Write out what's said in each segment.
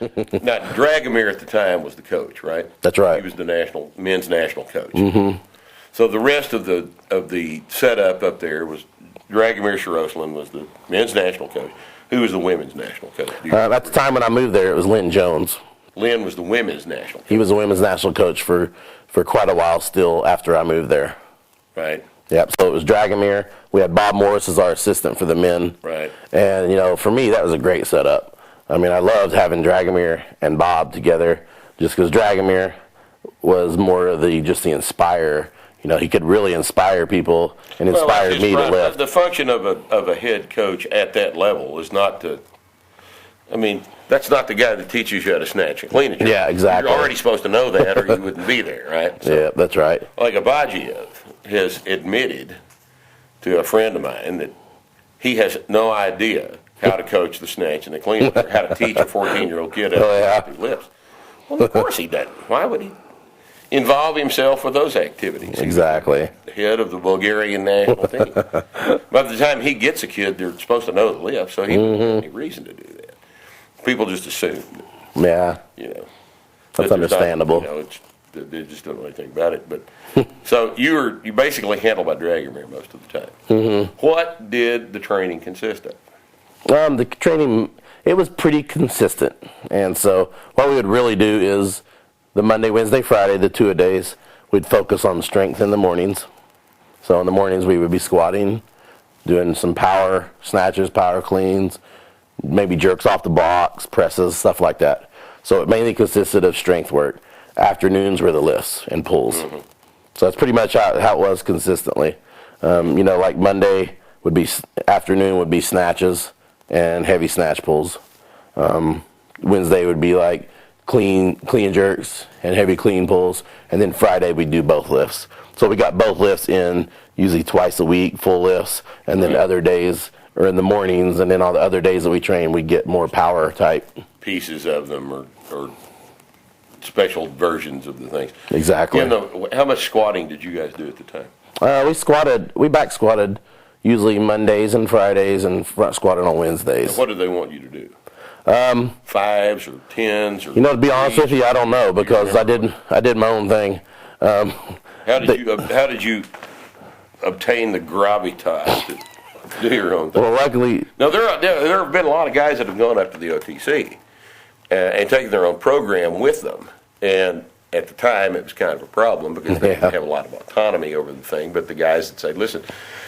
Now, Dragomir at the time was the coach, right? That's right. He was the men's national coach. Mm-hmm. So the rest of the setup up there was Dragomir Sharoslin was the men's national coach. Who was the women's national coach? At the time when I moved there, it was Lynn Jones. Lynn was the women's national coach. He was the women's national coach for quite a while still after I moved there. Right. Yep, so it was Dragomir. We had Bob Morris as our assistant for the men. Right. And, for me, that was a great setup. I mean, I loved having Dragomir and Bob together just because Dragomir was more of the inspire. He could really inspire people and inspire me to lift. The function of a head coach at that level is not to, that's not the guy that teaches you how to snatch and clean it. Yeah, exactly. You're already supposed to know that or you wouldn't be there, right? So, yeah, that's right. Like Abagiev has admitted to a friend of mine that he has no idea how to coach the snatch and the clean or how to teach a 14-year-old kid how to lift. Well, of course he doesn't. Why would he involve himself with those activities? Exactly. The head of the Bulgarian national team. By the time he gets a kid, they're supposed to know the lift, so he doesn't have any reason to do that. People just assume. Yeah. That's understandable. They just don't know anything about it. But so you basically handled by Dragomir most of the time. Mm-hmm. What did the training consist of? The training, it was pretty consistent. And so what we would really do is the Monday, Wednesday, Friday, the 2-a-days, we'd focus on strength in the mornings. So in the mornings we would be squatting, doing some power snatches, power cleans, maybe jerks off the blocks, presses, stuff like that. So it mainly consisted of strength work. Afternoons were the lifts and pulls. Mm-hmm. So that's pretty much how it was consistently. Like Monday afternoon would be snatches and heavy snatch pulls. Wednesday would be like clean jerks and heavy clean pulls. And then Friday we'd do both lifts. So we got both lifts in usually twice a week, full lifts, and then other days or in the mornings, and then all the other days that we train, we get more power type pieces of them or special versions of the things. Exactly. How much squatting did you guys do at the time? We back squatted usually Mondays and Fridays and front squatted on Wednesdays. And what did they want you to do? 5s or 10s or to be honest with you, I don't know because I did my own thing. How did you obtain the gravitas to do your own thing? Well, luckily, now there have been a lot of guys that have gone up to the OTC and taken their own program with them. And at the time, it was kind of a problem because they didn't have a lot of autonomy over the thing. But the guys that say, "Listen,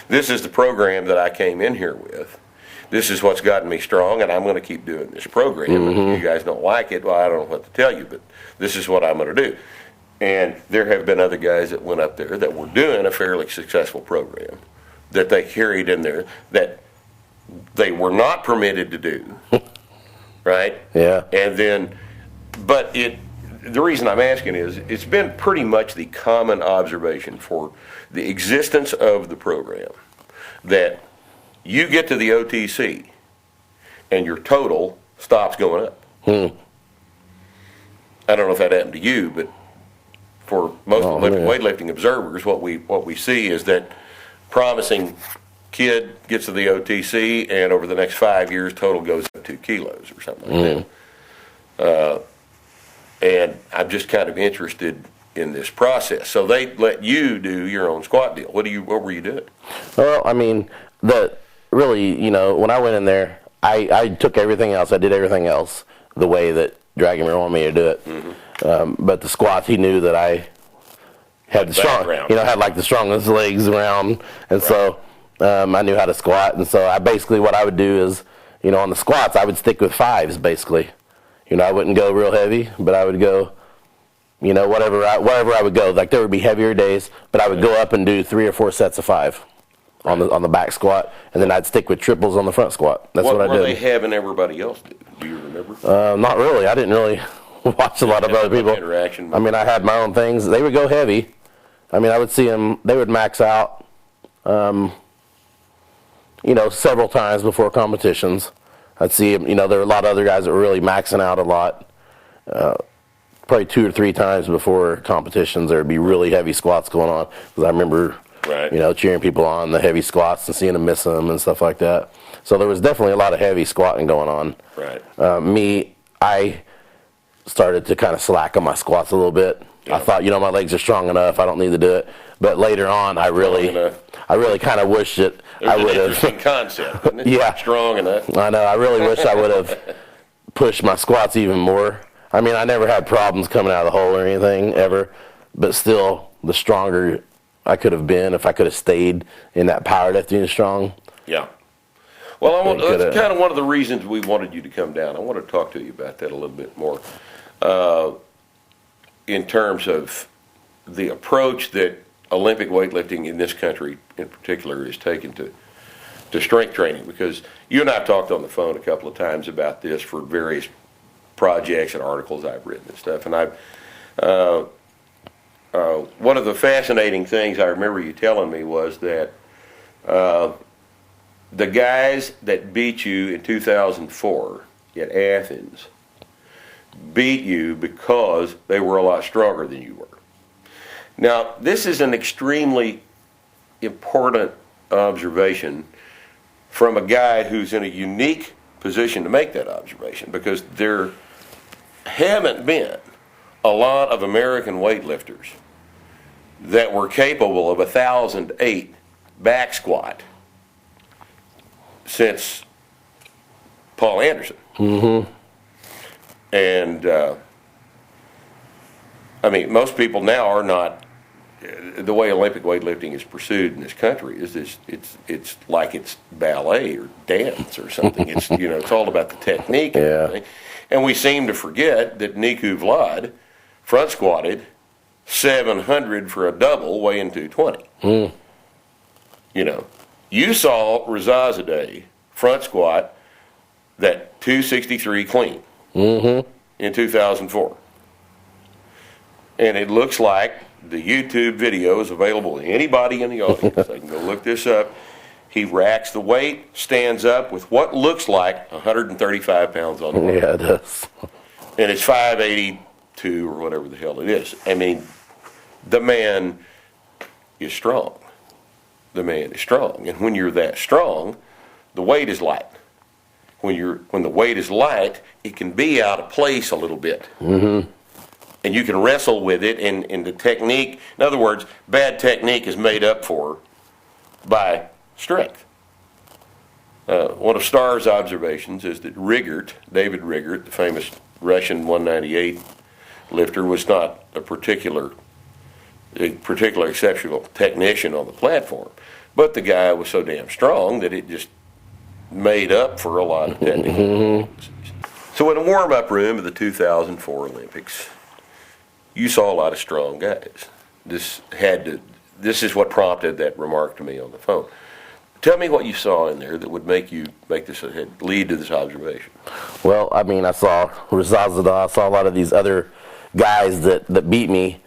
this is the program that I came in here with. This is what's gotten me strong, and I'm going to keep doing this program. Mm-hmm. And if you guys don't like it, well, I don't know what to tell you, but this is what I'm going to do." And there have been other guys that went up there that were doing a fairly successful program that they carried in there that they were not permitted to do, right? Yeah. And then, but the reason I'm asking is it's been pretty much the common observation for the existence of the program that you get to the OTC and your total stops going up. I don't know if that happened to you, but for most weightlifting observers, what we see is that promising kid gets to the OTC, and over the next 5 years, total goes up 2 kilos or something like that. And I'm just kind of interested in this process. So they let you do your own squat deal. What were you doing? Well, when I went in there, I took everything else. I did everything else the way that Dragomir wanted me to do it. Mm-hmm. But the squats, he knew that I had the strongest legs around, and so I knew how to squat. And so what I would do is, on the squats, I would stick with 5s basically. I wouldn't go real heavy, but I would go, whatever I would go. Like there would be heavier days, but I would go up and do 3 or 4 sets of 5 on the back squat, and then I'd stick with triples on the front squat. That's what I did. What were they having everybody else do? Do you remember? Not really. I didn't really watch a lot of other people. Interaction. I had my own things. They would go heavy. I would see them. They would max out, several times before competitions. I'd see them. There were a lot of other guys that were really maxing out a lot. Probably 2 or 3 times before competitions, there would be really heavy squats going on. Because I remember, cheering people on the heavy squats and seeing them miss them and stuff like that. So there was definitely a lot of heavy squatting going on. Right. I started to kind of slack on my squats a little bit. Yeah. I thought, my legs are strong enough. I don't need to do it. But later on, I really kind of wish that I would have. Interesting concept, isn't it? Yeah. Strong enough. I know. I really wish I would have pushed my squats even more. I mean, I never had problems coming out of the hole or anything ever, but still, the stronger I could have been if I could have stayed in that powerlifting strong. Yeah. Well, that's kind of one of the reasons we wanted you to come down. I want to talk to you about that a little bit more in terms of the approach that Olympic weightlifting in this country in particular is taken to strength training, because you and I have talked on the phone a couple of times about this for various projects and articles I've written and stuff. And one of the fascinating things I remember you telling me was that the guys that beat you in 2004 at Athens beat you because they were a lot stronger than you were. Now, this is an extremely important observation from a guy who's in a unique position to make that observation, because there haven't been a lot of American weightlifters that were capable of 1,008 back squat since Paul Anderson. Mm-hmm. And I mean, most people now are not. The way Olympic weightlifting is pursued in this country is this: it's like it's ballet or dance or something. It's it's all about the technique and everything. And we seem to forget that Niku Vlad front squatted 700 for a double, weighing 220. Mm. You saw Razazadeh front squat that 263 clean in 2004. And it looks like the YouTube video is available to anybody in the audience. They can go look this up. He racks the weight, stands up with what looks like 135 pounds on the bar. Yeah, it does. And it's 582 or whatever the hell it is. I mean, the man is strong. The man is strong. And when you're that strong, the weight is light. When the weight is light, it can be out of place a little bit. Mm-hmm. And you can wrestle with it, and the technique, in other words, bad technique is made up for by strength. One of Starr's observations is that David Rigert, the famous Russian 198 lifter, was not a particular exceptional technician on the platform, but the guy was so damn strong that it just made up for a lot of technical. So in the warm-up room of the 2004 Olympics, you saw a lot of strong guys. This is what prompted that remark to me on the phone. Tell me what you saw in there that would lead to this observation. Well, I mean, I saw Razazadeh, I saw a lot of these other guys that beat me,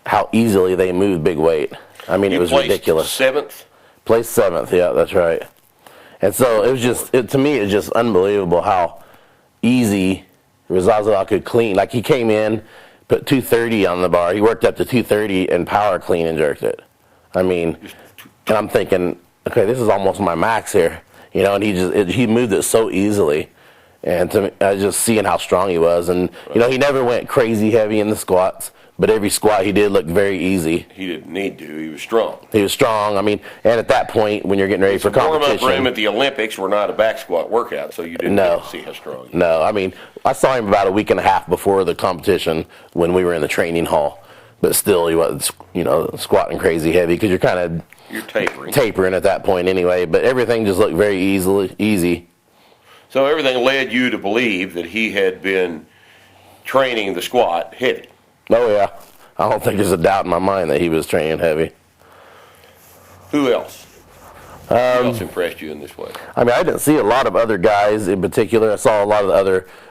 how easily they moved big weight. I mean, it was ridiculous. Seventh? Placed seventh, yeah, that's right. And so it was to me, it's just unbelievable how easy Razazadeh could clean. Like, he came in, put 230 on the bar. He worked up to 230 and power clean and jerked it. I mean, and I'm thinking, okay, this is almost my max here, and he moved it so easily. And to me, I was just seeing how strong he was. And, he never went crazy heavy in the squats, but every squat he did looked very easy. He didn't need to. He was strong. He was strong. I mean, and at that point, when you're getting ready for competition. The warm-up room at the Olympics were not a back squat workout, so you didn't get to see how strong he was. No, I mean, I saw him about a week and a half before the competition when we were in the training hall. But still, he wasn't, squatting crazy heavy because you're tapering. Tapering at that point anyway. But everything just looked very easy. So everything led you to believe that he had been training the squat heavy. Oh, yeah. I don't think there's a doubt in my mind that he was training heavy. Who else? Who else impressed you in this way? I mean, I didn't see a lot of other guys in particular. I saw a lot of the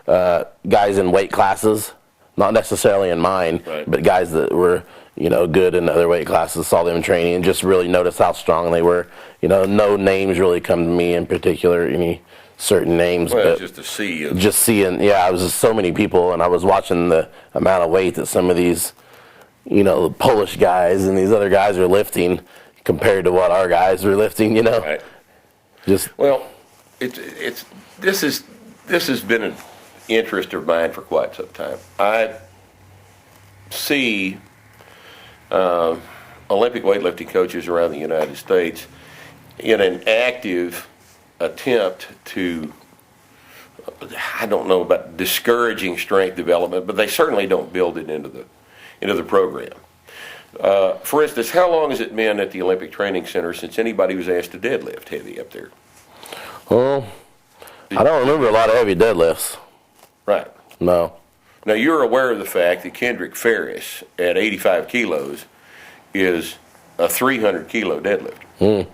other guys in weight classes, not necessarily in mine, right, but guys that were, good in other weight classes, saw them training and just really noticed how strong they were. No names really come to me in particular, any certain names. Well, but just to see. Just seeing, I was just so many people, and I was watching the amount of weight that some of these, the Polish guys and these other guys are lifting compared to what our guys were lifting, Right. Just well, this has been an interest of mine for quite some time. I see Olympic weightlifting coaches around the United States in an active attempt to, I don't know about discouraging strength development, but they certainly don't build it into the program. For instance, how long has it been at the Olympic Training Center since anybody was asked to deadlift heavy up there? Well, I don't remember a lot of heavy deadlifts. Right. No. Now, you're aware of the fact that Kendrick Ferris, at 85 kilos, is a 300-kilo deadlifter.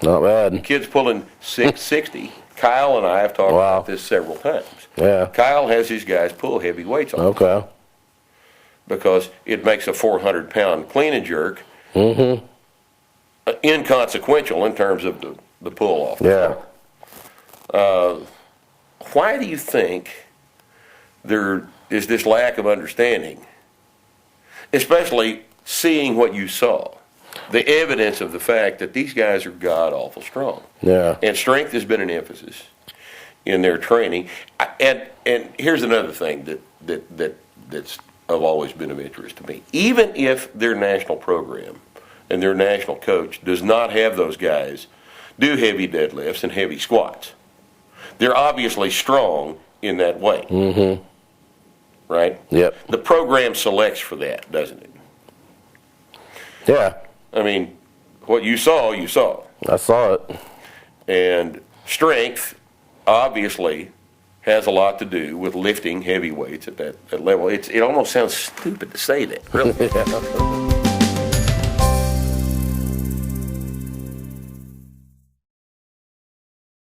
Not bad. The kid's pulling 660. Kyle and I have talked about this several times. Yeah. Kyle has his guys pull heavy weights on Okay. because it makes a 400-pound clean and jerk inconsequential in terms of the pull-off. Yeah. Why do you think there is this lack of understanding, especially seeing what you saw, the evidence of the fact that these guys are god-awful strong? Yeah. And strength has been an emphasis in their training. And here's another thing that's always been of interest to me. Even if their national program and their national coach does not have those guys do heavy deadlifts and heavy squats, they're obviously strong in that way. Mm-hmm. Right? Yep. The program selects for that, doesn't it? Yeah. I mean, what you saw, you saw. I saw it. And strength, obviously, has a lot to do with lifting heavy weights at that level. It almost sounds stupid to say that, really. Yeah.